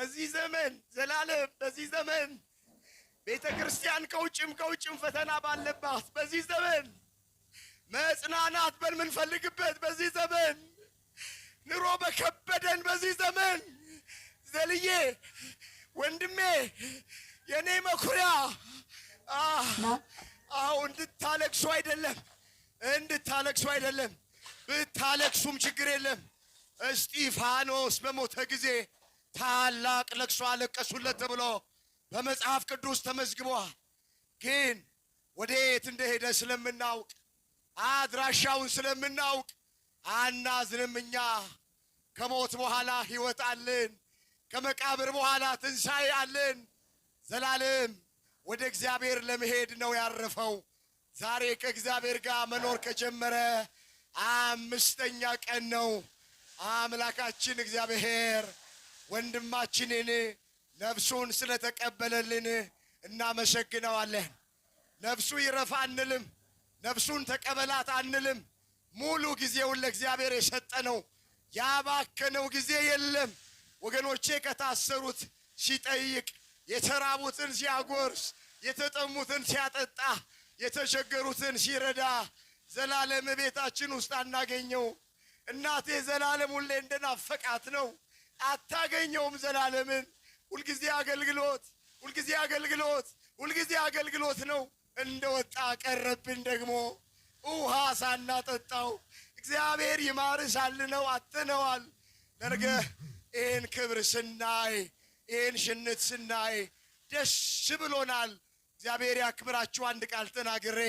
በዚህ ዘመን ዘላለም በዚህ ዘመን ቤተ ክርስቲያን ከውጭም ፈተና ባለባት በዚህ ዘመን መጽናናት በምንፈልግበት በዚህ ዘመን ኑሮ በከበደን በዚህ ዘመን ዘልዬ ወንድሜ የኔ መኩሪያ እንድታለቅሱ አይደለም ብታለቅሱም ችግር የለም። እስጢፋኖስ በሞተ ጊዜ ታላቅ ለቅሶ አለቀሱለት ተብሎ በመጽሐፍ ቅዱስ ተመዝግቧል። ግን ወዴት እንደሄደ ስለምናውቅ አድራሻውን ስለምናውቅ አናዝንም። እኛ ከሞት በኋላ ሕይወት አለን፣ ከመቃብር በኋላ ትንሣኤ አለን። ዘላለም ወደ እግዚአብሔር ለመሄድ ነው ያረፈው። ዛሬ ከእግዚአብሔር ጋር መኖር ከጀመረ 5ኛ ቀን ነው። አምላካችን እግዚአብሔር ወንድማችንን ነፍሱን ስለተቀበለልን እናመሰግነዋለን። ነፍሱ ይረፍ አንልም፣ ነፍሱን ተቀበላት አንልም። ሙሉ ጊዜውን ለእግዚአብሔር የሰጠነው ያባከነው ጊዜ የለም። ወገኖቼ ከታሰሩት ሲጠይቅ፣ የተራቡትን ሲያጎርስ፣ የተጠሙትን ሲያጠጣ፣ የተቸገሩትን ሲረዳ ዘላለም ቤታችን ውስጥ አናገኘው። እናቴ ዘላለም ሁሌ እንደናፈቃት ነው። አታገኘውም ዘላለምን። ሁልጊዜ አገልግሎት፣ ሁልጊዜ አገልግሎት፣ ሁልጊዜ አገልግሎት ነው። እንደወጣ ቀረብን ደግሞ ውሃ ሳናጠጣው። እግዚአብሔር ይማርስ አልነው አጥነዋል። ነገ ይህን ክብር ስናይ፣ ይህን ሽንት ስናይ ደስ ብሎናል። እግዚአብሔር ያክብራችሁ። አንድ ቃል ተናግሬ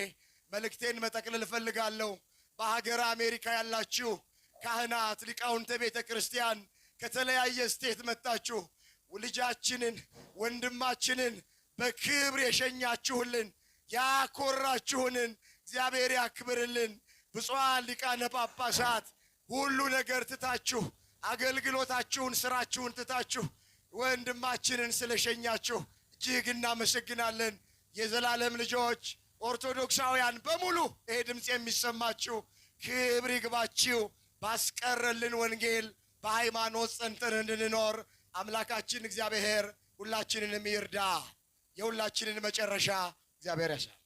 መልእክቴን መጠቅለል እፈልጋለሁ። በሀገር አሜሪካ ያላችሁ ካህናት፣ ሊቃውንተ ቤተ ክርስቲያን ከተለያየ ስቴት መጣችሁ ልጃችንን ወንድማችንን በክብር የሸኛችሁልን ያኮራችሁንን እግዚአብሔር ያክብርልን። ብፁዓን ሊቃነ ጳጳሳት ሁሉ ነገር ትታችሁ አገልግሎታችሁን ስራችሁን ትታችሁ ወንድማችንን ስለሸኛችሁ እጅግ እናመሰግናለን። የዘላለም ልጆች ኦርቶዶክሳውያን በሙሉ ይሄ ድምፅ የሚሰማችሁ ክብር ይግባችሁ። ባስቀረልን ወንጌል በሃይማኖት ጸንተን እንድንኖር አምላካችን እግዚአብሔር ሁላችንንም ይርዳ። የሁላችንን መጨረሻ እግዚአብሔር ያሳል።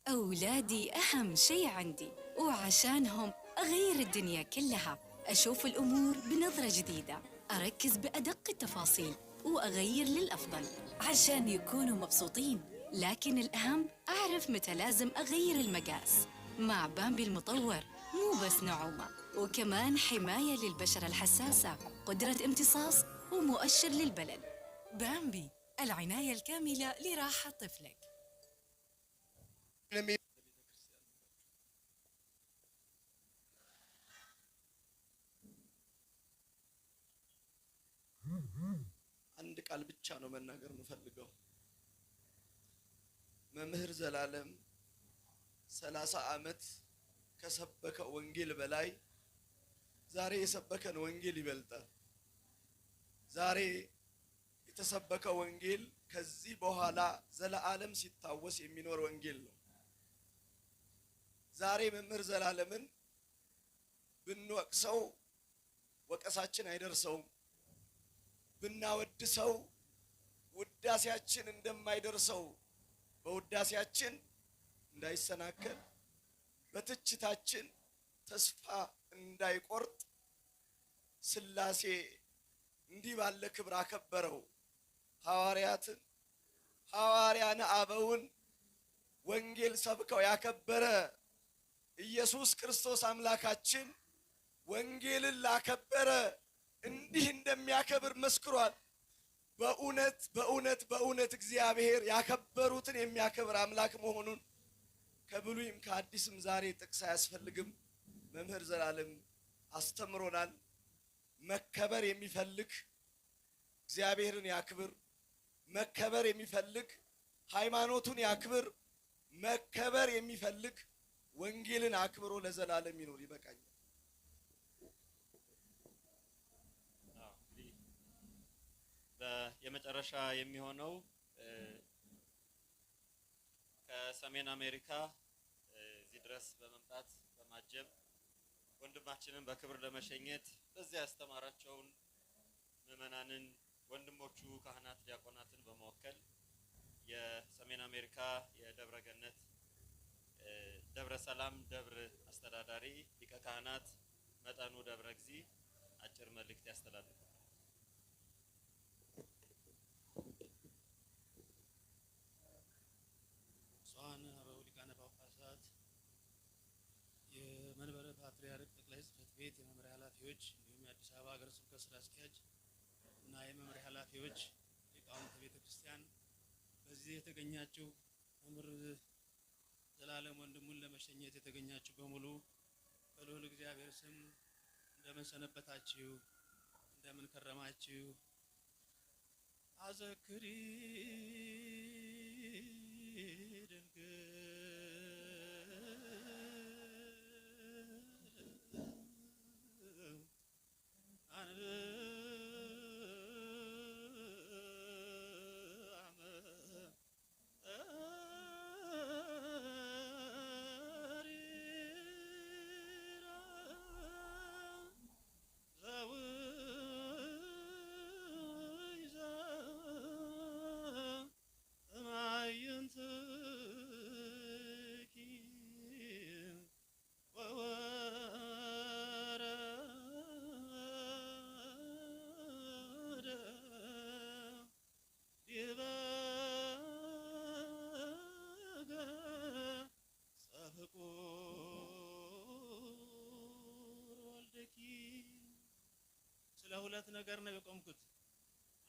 أولادي أهم شيء عندي، وعشانهم أغير الدنيا كلها. أشوف الأمور بنظرة جديدة، أركز بأدق التفاصيل وأغير للأفضل عشان يكونوا مبسوطين. لكن الأهم أعرف متى لازم أغير المقاس. مع بامبي المطور مو بس نعومة، وكمان حماية للبشرة الحساسة، قدرة امتصاص ومؤشر للبلل. بامبي، العناية الكاملة لراحة طفلك. አንድ ቃል ብቻ ነው መናገር የምፈልገው። መምህር ዘላለም 30 ዓመት ከሰበከው ወንጌል በላይ ዛሬ የሰበከን ወንጌል ይበልጣል። ዛሬ የተሰበከው ወንጌል ከዚህ በኋላ ዘላለም ሲታወስ የሚኖር ወንጌል ነው። ዛሬ መምህር ዘላለምን ብንወቅሰው ወቀሳችን አይደርሰውም፣ ብናወድሰው ውዳሴያችን እንደማይደርሰው፣ በውዳሴያችን እንዳይሰናከል፣ በትችታችን ተስፋ እንዳይቆርጥ ሥላሴ እንዲህ ባለ ክብር አከበረው። ሐዋርያትን ሐዋርያነ አበውን ወንጌል ሰብከው ያከበረ ኢየሱስ ክርስቶስ አምላካችን ወንጌልን ላከበረ እንዲህ እንደሚያከብር መስክሯል። በእውነት በእውነት በእውነት እግዚአብሔር ያከበሩትን የሚያከብር አምላክ መሆኑን ከብሉይም ከአዲስም ዛሬ ጥቅስ አያስፈልግም። መምህር ዘላለም አስተምሮናል። መከበር የሚፈልግ እግዚአብሔርን ያክብር፣ መከበር የሚፈልግ ሃይማኖቱን ያክብር፣ መከበር የሚፈልግ ወንጌልን አክብሮ ለዘላለም ይኖር። ይበቃኛል። የመጨረሻ የሚሆነው ከሰሜን አሜሪካ እዚህ ድረስ በመምጣት በማጀብ ወንድማችንን በክብር ለመሸኘት በዚያ ያስተማራቸውን ምዕመናንን ወንድሞቹ ካህናት ዲያቆናትን በመወከል የሰሜን አሜሪካ የደብረ ገነት ደብረ ሰላም ደብር አስተዳዳሪ ሊቀ ካህናት መጠኑ ደብረ እግዚ አጭር መልእክት ያስተላልፋል። ብፁዓን አበው ሊቃነ ጳጳሳት፣ የመንበረ ፓትርያርክ ጠቅላይ ጽሕፈት ቤት የመምሪያ ኃላፊዎች፣ እንዲሁም የአዲስ አበባ ሀገረ ስብከት ስራ አስኪያጅ እና የመምሪያ ኃላፊዎች፣ ሊቃውንተ ቤተ ክርስቲያን፣ በዚህ የተገኛችሁ መምህር ዘላለም ወንድሙን ለመሸኘት የተገኛችሁ በሙሉ በልዑል እግዚአብሔር ስም እንደምን ሰነበታችሁ? እንደምን ከረማችሁ? አዘክሪ ሁለት ነገር ነው የቆምኩት።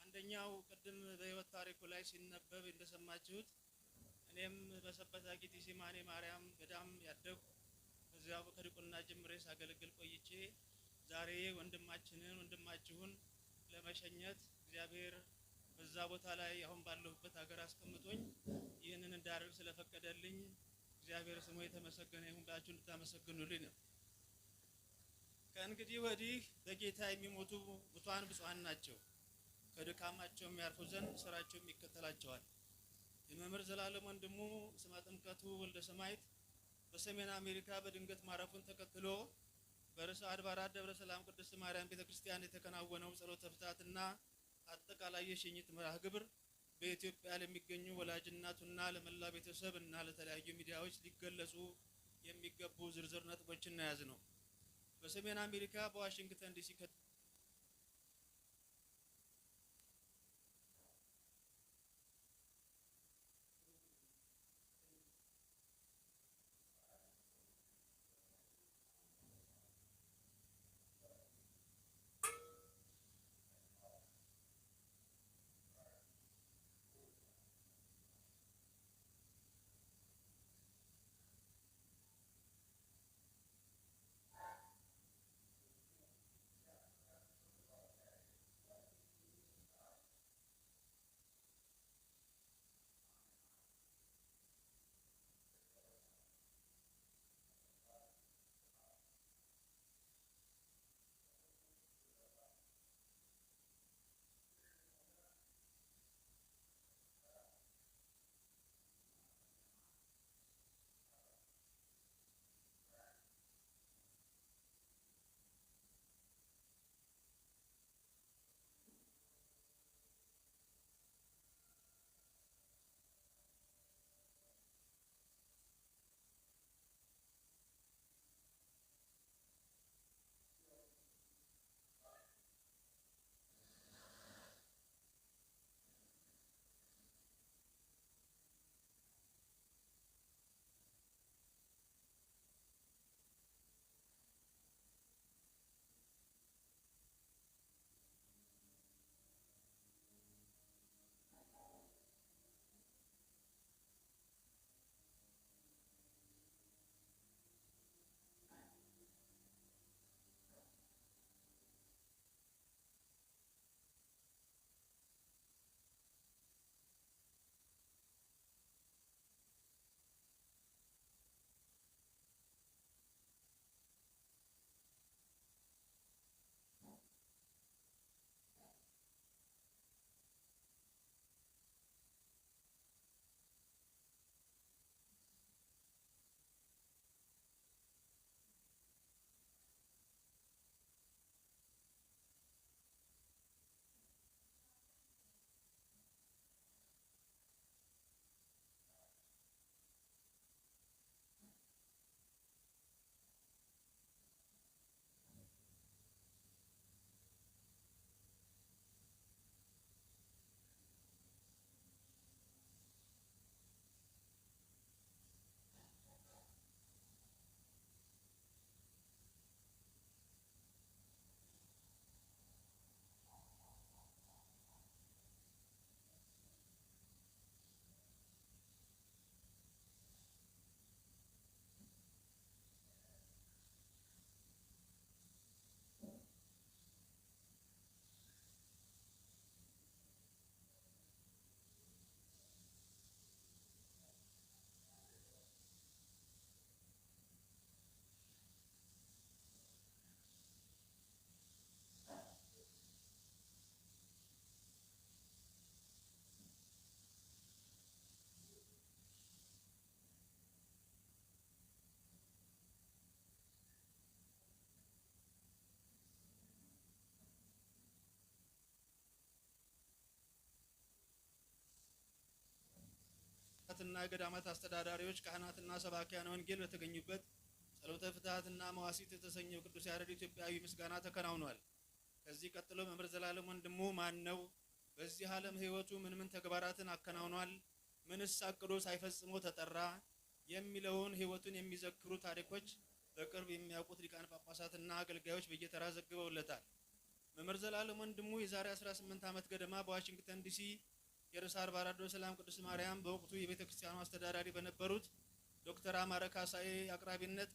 አንደኛው ቅድም በሕይወት ታሪኩ ላይ ሲነበብ እንደሰማችሁት እኔም በሰበታ ጌቴሴማኒ ማርያም ገዳም ያደግኩ በዚያው ከዲቁና ጀምሬ ሳገለግል ቆይቼ ዛሬ ወንድማችሁን ለመሸኘት እግዚአብሔር በዛ ቦታ ላይ አሁን ባለሁበት ሀገር አስቀምጦኝ ይህንን እንዳደርግ ስለፈቀደልኝ እግዚአብሔር ስሙ የተመሰገነ ይሁን ብላችሁ እንድታመሰግኑልኝ ነው። ከእንግዲህ ወዲህ በጌታ የሚሞቱ ሙታን ብፁዓን ናቸው፣ ከድካማቸው የሚያርፉ ዘንድ ስራቸውም ይከተላቸዋል። የመምህር ዘላለም ወንድሙ ስመ ጥምቀቱ ወልደ ሰማዕት በሰሜን አሜሪካ በድንገት ማረፉን ተከትሎ በርዕሰ አድባራት ደብረ ሰላም ቅድስት ማርያም ቤተክርስቲያን የተከናወነው ጸሎተ ፍትሐትና አጠቃላይ የሽኝት መርሃ ግብር በኢትዮጵያ ለሚገኙ ወላጅ እናቱና ለመላ ቤተሰብ እና ለተለያዩ ሚዲያዎች ሊገለጹ የሚገቡ ዝርዝር ነጥቦችን ያዝ ነው። በሰሜን አሜሪካ በዋሽንግተን ዲሲ አድባራትና ገዳማት አስተዳዳሪዎች፣ ካህናትና ሰባኪያነ ወንጌል በተገኙበት ጸሎተ ፍትሐትና መዋሲት የተሰኘው ቅዱስ ያሬድ ኢትዮጵያዊ ምስጋና ተከናውኗል። ከዚህ ቀጥሎ መምህር ዘላለም ወንድሙ ማን ነው? በዚህ ዓለም ሕይወቱ ምን ተግባራትን አከናውኗል? ምንስ አቅዶ ሳይፈጽመው ተጠራ? የሚለውን ሕይወቱን የሚዘክሩ ታሪኮች በቅርብ የሚያውቁት ሊቃነ ጳጳሳትና አገልጋዮች በየተራ ዘግበውለታል። መምህር ዘላለም ወንድሙ የዛሬ 18 ዓመት ገደማ በዋሽንግተን ዲሲ የርዕሰ አድባራት ሰላም ቅድስት ማርያም በወቅቱ የቤተ ክርስቲያኑ አስተዳዳሪ በነበሩት ዶክተር አማረ ካሳዬ አቅራቢነት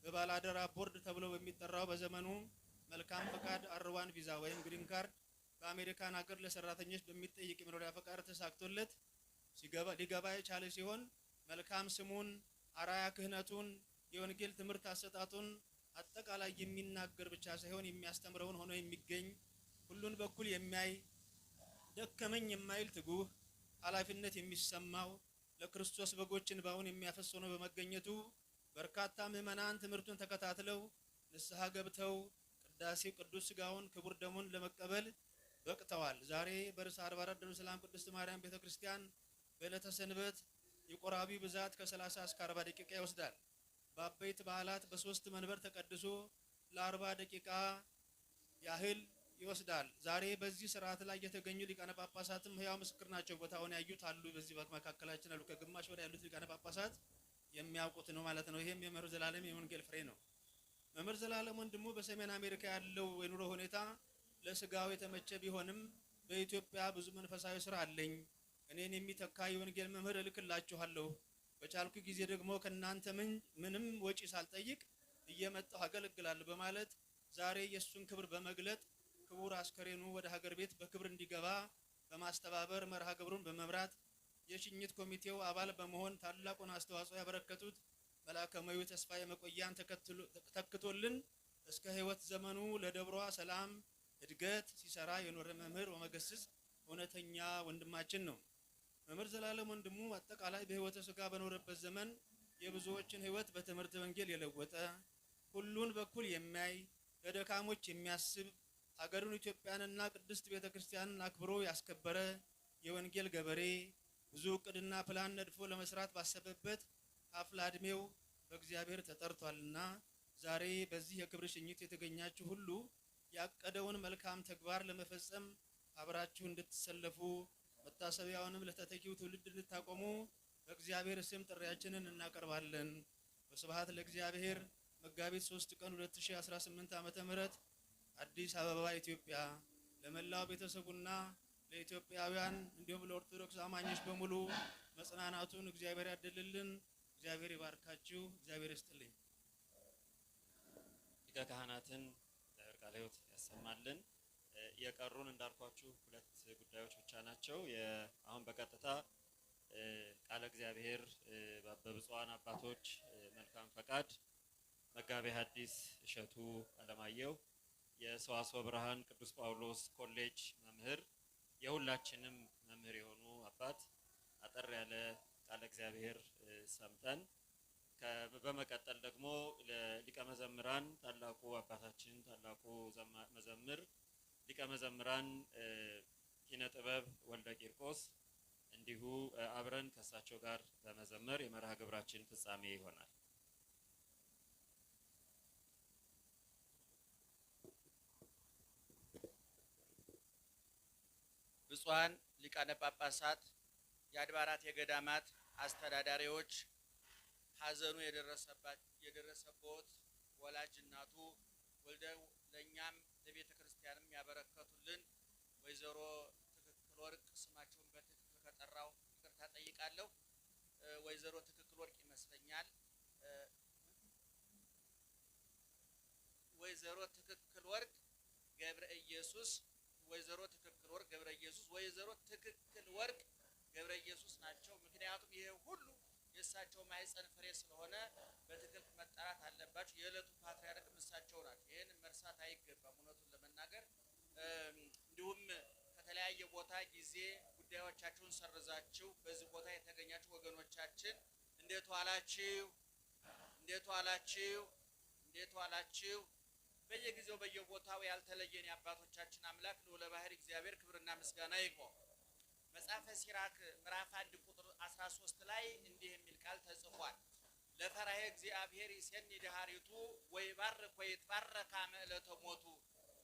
በባላደራ ቦርድ ተብሎ በሚጠራው በዘመኑ መልካም ፈቃድ አርዋን ቪዛ ወይም ግሪን ካርድ በአሜሪካን ሀገር ለሰራተኞች በሚጠይቅ የመኖሪያ ፈቃድ ተሳክቶለት ሊገባ የቻለ ሲሆን መልካም ስሙን፣ አራያ ክህነቱን፣ የወንጌል ትምህርት አሰጣጡን አጠቃላይ የሚናገር ብቻ ሳይሆን የሚያስተምረውን ሆኖ የሚገኝ ሁሉን በኩል የሚያይ ደከመኝ የማይል ትጉህ ኃላፊነት የሚሰማው ለክርስቶስ በጎች እንባውን የሚያፈስ ሆኖ በመገኘቱ በርካታ ምዕመናን ትምህርቱን ተከታትለው ንስሐ ገብተው ቅዳሴው ቅዱስ ሥጋውን ክቡር ደሙን ለመቀበል በቅተዋል። ዛሬ በርዕሰ አድባራት ደብረ ሰላም ቅድስት ማርያም ቤተክርስቲያን በዕለተ ሰንበት የቆራቢ ብዛት ከ30 እስከ 40 ደቂቃ ይወስዳል። በአበይት በዓላት በሶስት መንበር ተቀድሶ ለ40 ደቂቃ ያህል ይወስዳል። ዛሬ በዚህ ስርዓት ላይ የተገኙ ሊቃነ ጳጳሳትም ሕያው ምስክር ናቸው። ቦታውን ያዩት አሉ። በዚህ መካከላችን አሉ። ከግማሽ በላይ ያሉት ሊቃነ ጳጳሳት የሚያውቁት ነው ማለት ነው። ይሄም የመምህር ዘላለም የወንጌል ፍሬ ነው። መምህር ዘላለም ወንድሙ በሰሜን አሜሪካ ያለው የኑሮ ሁኔታ ለስጋው የተመቸ ቢሆንም በኢትዮጵያ ብዙ መንፈሳዊ ስራ አለኝ፣ እኔን የሚተካ የወንጌል መምህር እልክላችኋለሁ፣ በቻልኩ ጊዜ ደግሞ ከናንተ ምንም ወጪ ሳልጠይቅ እየመጣሁ አገለግላለሁ በማለት ዛሬ የሱን ክብር በመግለጥ ክቡር አስከሬኑ ወደ ሀገር ቤት በክብር እንዲገባ በማስተባበር መርሃ ግብሩን በመምራት የሽኝት ኮሚቴው አባል በመሆን ታላቁን አስተዋጽኦ ያበረከቱት መላከማዊ ተስፋዬ መቆያን ተክቶልን እስከ ሕይወት ዘመኑ ለደብሯ ሰላም እድገት ሲሰራ የኖረ መምህር ወመገስጽ እውነተኛ ወንድማችን ነው። መምህር ዘላለም ወንድሙ አጠቃላይ በሕይወተ ሥጋ በኖረበት ዘመን የብዙዎችን ሕይወት በትምህርት ወንጌል የለወጠ ሁሉን በኩል የሚያይ ለደካሞች የሚያስብ ሀገሩን ኢትዮጵያንና ቅድስት ቤተክርስቲያንን አክብሮ ያስከበረ የወንጌል ገበሬ ብዙ እቅድና ፕላን ነድፎ ለመስራት ባሰበበት አፍላ ዕድሜው በእግዚአብሔር ተጠርቷልና ዛሬ በዚህ የክብር ሽኝት የተገኛችሁ ሁሉ ያቀደውን መልካም ተግባር ለመፈጸም አብራችሁ እንድትሰለፉ መታሰቢያውንም ለተተኪው ትውልድ እንድታቆሙ በእግዚአብሔር ስም ጥሪያችንን እናቀርባለን። በስብሐት ለእግዚአብሔር። መጋቢት 3 ቀን 2018 ዓመተ ምህረት አዲስ አበባ ኢትዮጵያ። ለመላው ቤተሰቡና ለኢትዮጵያውያን እንዲሁም ለኦርቶዶክስ አማኞች በሙሉ መጽናናቱን እግዚአብሔር ያድልልን። እግዚአብሔር ይባርካችሁ። እግዚአብሔር ይስጥልኝ። ሊቀ ካህናትን ቃለ ሕይወት ያሰማልን። የቀሩን እንዳልኳችሁ ሁለት ጉዳዮች ብቻ ናቸው። አሁን በቀጥታ ቃለ እግዚአብሔር በብፁዓን አባቶች መልካም ፈቃድ መጋቤ ሐዲስ እሸቱ አለማየሁ የሰዋስወ ብርሃን ቅዱስ ጳውሎስ ኮሌጅ መምህር የሁላችንም መምህር የሆኑ አባት አጠር ያለ ቃለ እግዚአብሔር ሰምተን በመቀጠል ደግሞ ለሊቀ መዘምራን ታላቁ አባታችን ታላቁ መዘምር ሊቀ መዘምራን ኪነ ጥበብ ወልደ ቂርቆስ እንዲሁ አብረን ከሳቸው ጋር በመዘመር የመርሃ ግብራችን ፍጻሜ ይሆናል። ብፁዓን ሊቃነ ጳጳሳት፣ የአድባራት የገዳማት አስተዳዳሪዎች፣ ሐዘኑ የደረሰበት ወላጅ እናቱ ወልደው ለእኛም ለቤተ ክርስቲያንም ያበረከቱልን ወይዘሮ ትክክል ወርቅ ስማቸውን በትክክል ከጠራው ይቅርታ ጠይቃለሁ። ወይዘሮ ትክክል ወርቅ ይመስለኛል። ወይዘሮ ትክክል ወርቅ ገብረ ኢየሱስ ወይዘሮ ትክክል ወርቅ ገብረ ኢየሱስ ወይዘሮ ትክክል ወርቅ ገብረ ኢየሱስ ናቸው። ምክንያቱም ይሄ ሁሉ የእሳቸው ማህፀን ፍሬ ስለሆነ በትክክል መጠራት አለባቸው። የዕለቱ ፓትርያርክ እሳቸው ናቸው። ይህን መርሳት አይገባም። እውነቱን ለመናገር እንዲሁም ከተለያየ ቦታ ጊዜ ጉዳዮቻችሁን ሰርዛችሁ በዚህ ቦታ የተገኛችሁ ወገኖቻችን እንዴት ዋላችሁ? እንዴት ዋላችሁ? እንዴት ዋላችሁ? በየጊዜው በየቦታው ያልተለየን የአባቶቻችን አምላክ ልዑለ ባሕርይ እግዚአብሔር ክብርና ምስጋና ይግባው። በመጽሐፈ ሲራክ ምዕራፍ 1 ቁጥር 13 ላይ እንዲህ የሚል ቃል ተጽፏል። ለፈራሄ እግዚአብሔር ይሴኒ ደሃሪቱ ወይባርክ ወይትባረክ አመ ዕለተ ሞቱ።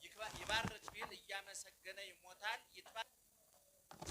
ይባርክ ቢል እያመሰገነ ይሞታል፣ ይትባረክ